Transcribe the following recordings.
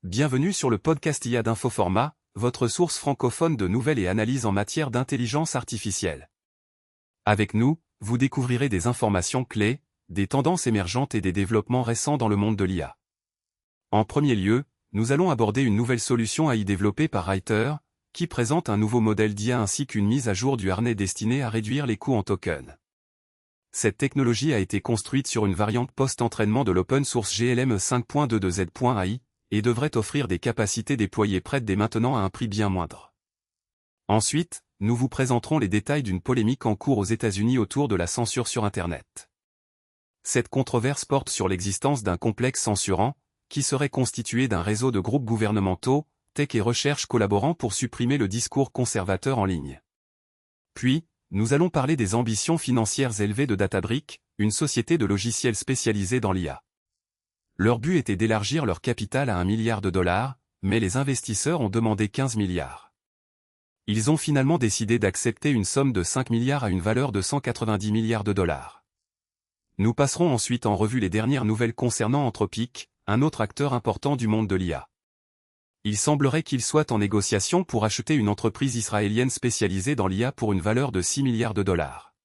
Bienvenue sur le podcast IA d'Infoformat, votre source francophone de nouvelles et analyses en matière d'intelligence artificielle. Avec nous, vous découvrirez des informations clés, des tendances émergentes et des développements récents dans le monde de l'IA. En premier lieu, nous allons aborder une nouvelle solution AI développée par Writer, qui présente un nouveau modèle d'IA ainsi qu'une mise à jour du harnais destiné à réduire les coûts en tokens. Cette technologie a été construite sur une variante post-entraînement de l'open source GLM 5.22z.ai, et devrait offrir des capacités déployées prêtes dès maintenant à un prix bien moindre. Ensuite, nous vous présenterons les détails d'une polémique en cours aux États-Unis autour de la censure sur Internet. Cette controverse porte sur l'existence d'un complexe censurant, qui serait constitué d'un réseau de groupes gouvernementaux, tech et recherche collaborant pour supprimer le discours conservateur en ligne. Puis, nous allons parler des ambitions financières élevées de Databricks, une société de logiciels spécialisée dans l'IA. Leur but était d'élargir leur capital à $1 milliard, mais les investisseurs ont demandé 15 milliards. Ils ont finalement décidé d'accepter une somme de 5 milliards à une valeur de 190 milliards de dollars. Nous passerons ensuite en revue les dernières nouvelles concernant Anthropic, un autre acteur important du monde de l'IA. Il semblerait qu'il soit en négociation pour acheter une entreprise israélienne spécialisée dans l'IA pour une valeur de 6 milliards de dollars.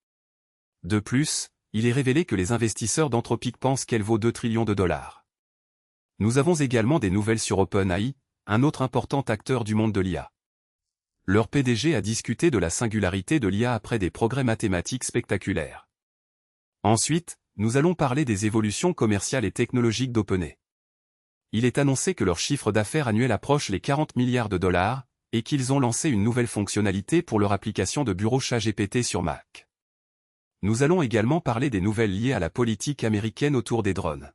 De plus, il est révélé que les investisseurs d'Anthropic pensent qu'elle vaut 2 trillions de dollars. Nous avons également des nouvelles sur OpenAI, un autre important acteur du monde de l'IA. Leur PDG a discuté de la singularité de l'IA après des progrès mathématiques spectaculaires. Ensuite, nous allons parler des évolutions commerciales et technologiques d'OpenAI. Il est annoncé que leur chiffre d'affaires annuel approche les 40 milliards de dollars, et qu'ils ont lancé une nouvelle fonctionnalité pour leur application de bureau ChatGPT sur Mac. Nous allons également parler des nouvelles liées à la politique américaine autour des drones.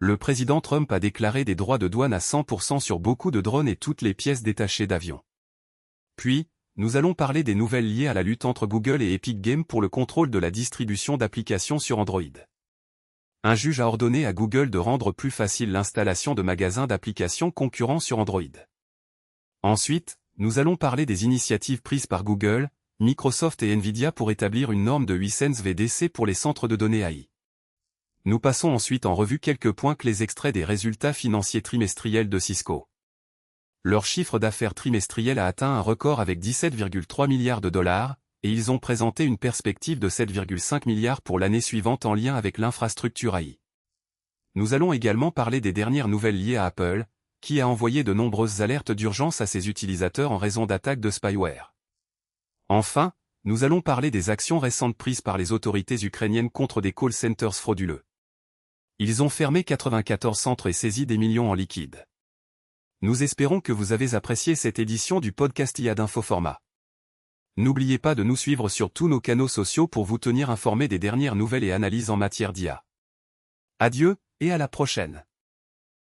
Le président Trump a déclaré des droits de douane à 100% sur beaucoup de drones et toutes les pièces détachées d'avions. Puis, nous allons parler des nouvelles liées à la lutte entre Google et Epic Games pour le contrôle de la distribution d'applications sur Android. Un juge a ordonné à Google de rendre plus facile l'installation de magasins d'applications concurrents sur Android. Ensuite, nous allons parler des initiatives prises par Google, Microsoft et Nvidia pour établir une norme de 8 cents VDC pour les centres de données AI. Nous passons ensuite en revue quelques points clés extraits des résultats financiers trimestriels de Cisco. Leur chiffre d'affaires trimestriel a atteint un record avec 17,3 milliards de dollars, et ils ont présenté une perspective de 7,5 milliards pour l'année suivante en lien avec l'infrastructure AI. Nous allons également parler des dernières nouvelles liées à Apple, qui a envoyé de nombreuses alertes d'urgence à ses utilisateurs en raison d'attaques de spyware. Enfin, nous allons parler des actions récentes prises par les autorités ukrainiennes contre des call centers frauduleux. Ils ont fermé 94 centres et saisi des millions en liquide. Nous espérons que vous avez apprécié cette édition du podcast IA d'Infoformat. N'oubliez pas de nous suivre sur tous nos canaux sociaux pour vous tenir informés des dernières nouvelles et analyses en matière d'IA. Adieu, et à la prochaine.